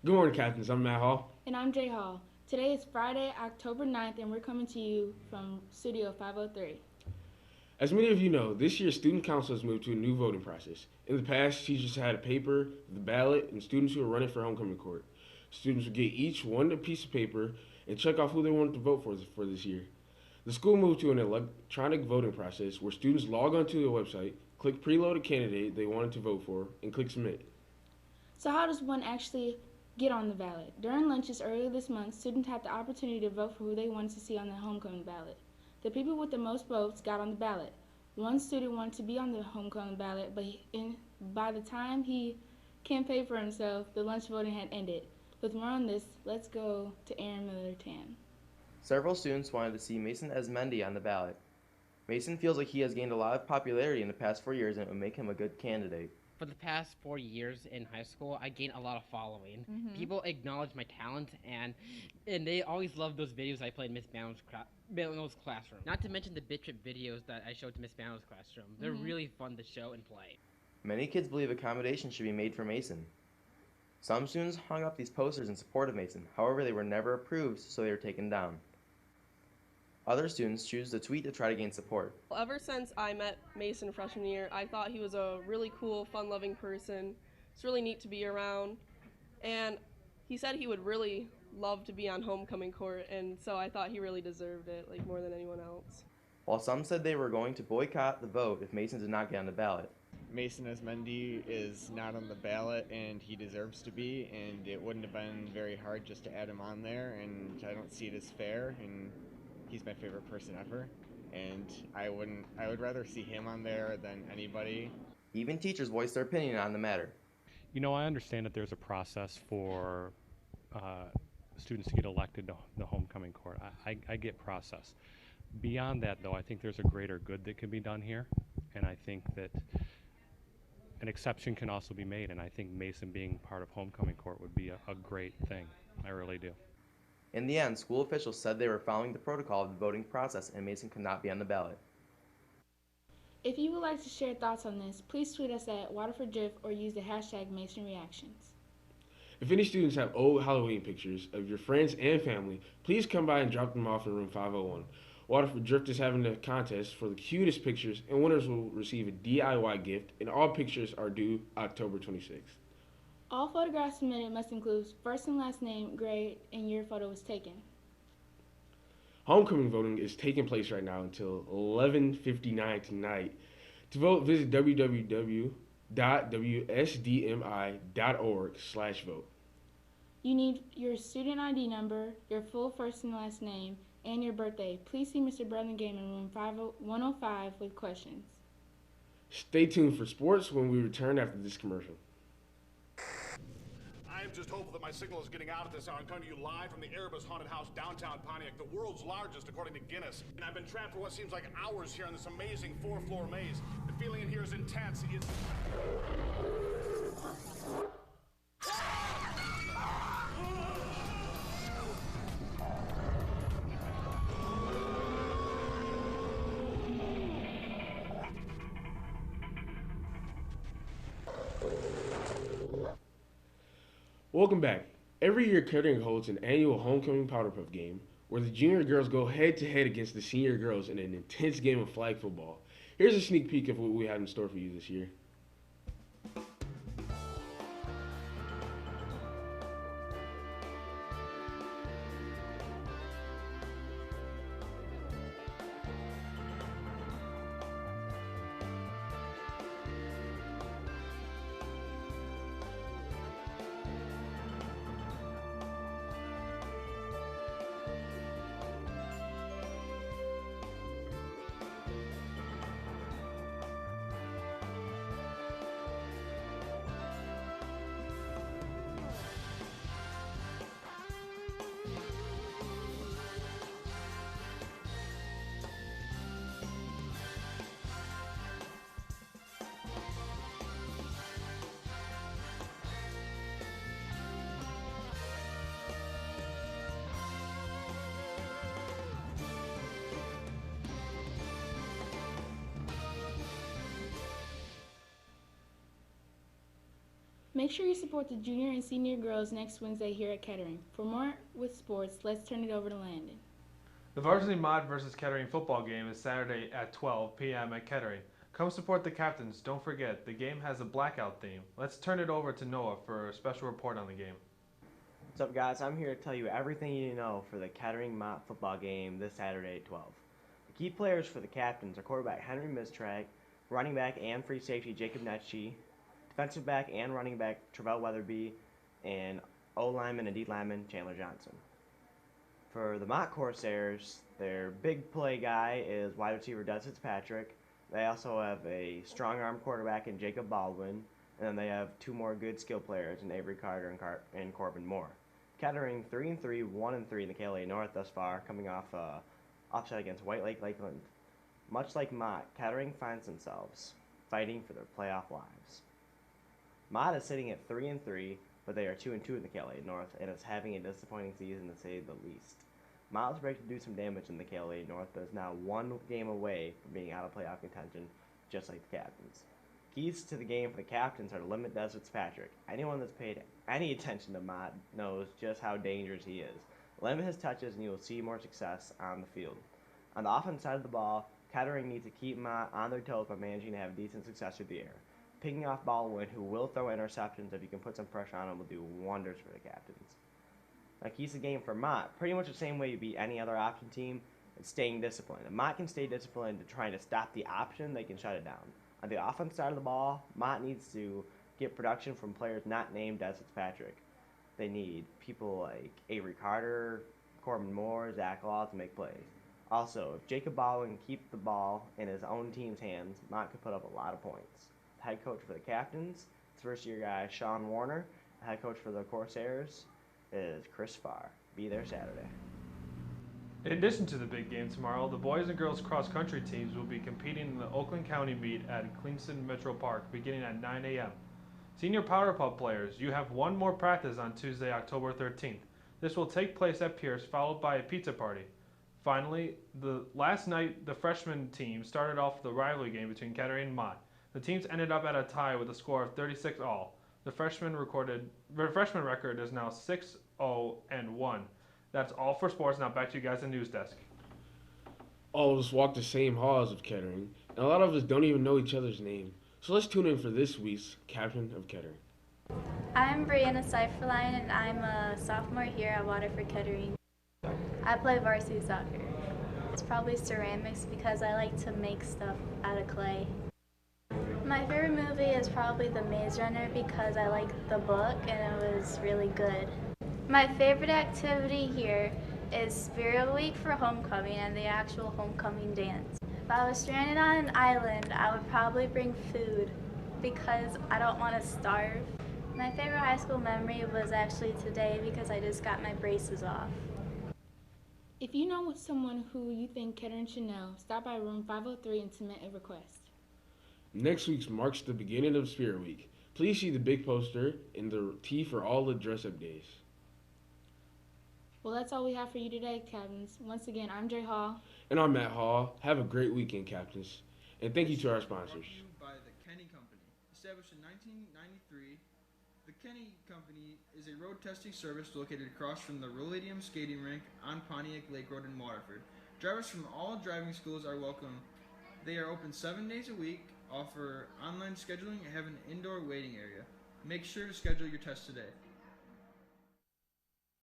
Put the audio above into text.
Good morning, Captains. I'm Matt Hall. And I'm Jay Hall. Today is Friday, October 9th, and we're coming to you from Studio 503. As many of you know, this year student council has moved to a new voting process. In the past, teachers had a paper, the ballot, and students who were running for homecoming court. Students would get each one piece of paper and check off who they wanted to vote for this year. The school moved to an electronic voting process where students log onto the website, click preload a candidate they wanted to vote for, and click submit. So, how does one actually get on the ballot? During lunches earlier this month, students had the opportunity to vote for who they wanted to see on the homecoming ballot. The people with the most votes got on the ballot. One student wanted to be on the homecoming ballot, but by the time he campaigned for himself, the lunch voting had ended. With more on this, let's go to Aaron Miller-Tan. Several students wanted to see Mason Esmendi on the ballot. Mason feels like he has gained a lot of popularity in the past 4 years and it would make him a good candidate. For the past 4 years in high school, I gained a lot of following. People acknowledge my talent, and they always love those videos I played in Miss Bano's classroom. Not to mention the bit trip videos that I showed to Miss Bano's classroom. They're really fun to show and play. Many kids believe accommodations should be made for Mason. Some students hung up these posters in support of Mason, however they were never approved, so they were taken down. Other students choose to tweet to try to gain support. Ever since I met Mason freshman year, I thought he was a really cool, fun-loving person. It's really neat to be around. And he said he would really love to be on homecoming court, and so I thought he really deserved it, like more than anyone else. While some said they were going to boycott the vote if Mason did not get on the ballot. Mason Esmendi is not on the ballot and he deserves to be, and it wouldn't have been very hard just to add him on there, and I don't see it as fair, and he's my favorite person ever, and I would rather see him on there than anybody. Even teachers voiced their opinion on the matter. You know, I understand that there's a process for students to get elected to the homecoming court. I get process. Beyond that, though, I think there's a greater good that can be done here, and I think that an exception can also be made, and I think Mason being part of homecoming court would be a great thing. I really do. In the end, school officials said they were following the protocol of the voting process and Mason could not be on the ballot. If you would like to share thoughts on this, please tweet us at WaterfordGIF or use the hashtag MasonReactions. If any students have old Halloween pictures of your friends and family, please come by and drop them off in room 501. Waterford Drift is having a contest for the cutest pictures, and winners will receive a DIY gift, and all pictures are due October 26th. All photographs submitted must include first and last name, grade, and year photo was taken. Homecoming voting is taking place right now until 11:59 tonight. To vote, visit www.wsdmi.org/vote. You need your student ID number, your full first and last name, and your birthday. Please see Mr. Burlingame in room 105 with questions. Stay tuned for sports when we return after this commercial. I am just hopeful that my signal is getting out at this hour. I'm coming to you live from the Erebus Haunted House downtown Pontiac, the world's largest according to Guinness. And I've been trapped for what seems like hours here on this amazing 4-floor maze. The feeling in here is intense. Welcome back. Every year, Kettering holds an annual homecoming powder puff game where the junior girls go head to head against the senior girls in an intense game of flag football. Here's a sneak peek of what we have in store for you this year. Make sure you support the junior and senior girls next Wednesday here at Kettering. For more with sports, let's turn it over to Landon. The Varsity Mod vs. Kettering football game is Saturday at 12 p.m. at Kettering. Come support the captains. Don't forget, the game has a blackout theme. Let's turn it over to Noah for a special report on the game. What's up, guys? I'm here to tell you everything you need to know for the Kettering Mott football game this Saturday at 12. The key players for the captains are quarterback Henry Mistrag, running back and free safety Jacob Netchie, defensive back and running back Travell Weatherby, and O-lineman and D-lineman Chandler Johnson. For the Mott Corsairs, their big play guy is wide receiver Des Fitzpatrick. They also have a strong arm quarterback in Jacob Baldwin, and then they have two more good skill players in Avery Carter and Corbin Moore. Kettering 3-3, 1-3 in the KLA North thus far, coming off upset against White Lake Lakeland. Much like Mott, Kettering finds themselves fighting for their playoff lives. Mott is sitting at 3-3, but they are 2-2 in the KLA North, and is having a disappointing season to say the least. Mott is ready to do some damage in the KLA North, but is now one game away from being out of playoff contention, just like the captains. Keys to the game for the captains are to limit Des Fitzpatrick. Anyone that's paid any attention to Mott knows just how dangerous he is. Limit his touches and you will see more success on the field. On the offense side of the ball, Kettering needs to keep Mott on their toes by managing to have decent success through the air. Picking off Baldwin, who will throw interceptions if you can put some pressure on him, will do wonders for the captains. Now, keys to the game for Mott, pretty much the same way you beat any other option team, it's staying disciplined. If Mott can stay disciplined to trying to stop the option, they can shut it down. On the offense side of the ball, Mott needs to get production from players not named Des Fitzpatrick. They need people like Avery Carter, Corbin Moore, Zach Law to make plays. Also, if Jacob Baldwin can keep the ball in his own team's hands, Mott could put up a lot of points. The head coach for the captains, it's first-year guy Sean Warner. The head coach for the Corsairs is Chris Farr. Be there Saturday. In addition to the big game tomorrow, the boys and girls cross-country teams will be competing in the Oakland County meet at Queenston Metro Park beginning at 9 a.m. Senior Powder Puff players, you have one more practice on Tuesday, October 13th. This will take place at Pierce, followed by a pizza party. Finally, last night, the freshman team started off the rivalry game between Kettering and Mott. The teams ended up at a tie with a score of 36-all. The freshman record is now 6-0-1. That's all for sports. Now back to you guys in the news desk. All of us walk the same halls of Kettering, and a lot of us don't even know each other's name. So let's tune in for this week's Captain of Kettering. I'm Brianna Seiferlein, and I'm a sophomore here at Waterford Kettering. I play varsity soccer. It's probably ceramics because I like to make stuff out of clay. My favorite movie is probably The Maze Runner because I like the book and it was really good. My favorite activity here is Spirit Week for homecoming and the actual homecoming dance. If I was stranded on an island, I would probably bring food because I don't want to starve. My favorite high school memory was actually today because I just got my braces off. If you know someone who you think Kettering should know, stop by room 503 and submit a request. Next week marks the beginning of Spirit Week. Please see the big poster in the T for all the dress-up days. Well, that's all we have for you today, Captains. Once again, I'm Dre Hall. And I'm Matt Hall. Have a great weekend, Captains. And thank you to our sponsors. Brought to you by the Kenny Company. Established in 1993, the Kenny Company is a road testing service located across from the Roladium Skating Rink on Pontiac Lake Road in Waterford. Drivers from all driving schools are welcome. They are open 7 days a week, offer online scheduling, and have an indoor waiting area. Make sure to schedule your test today.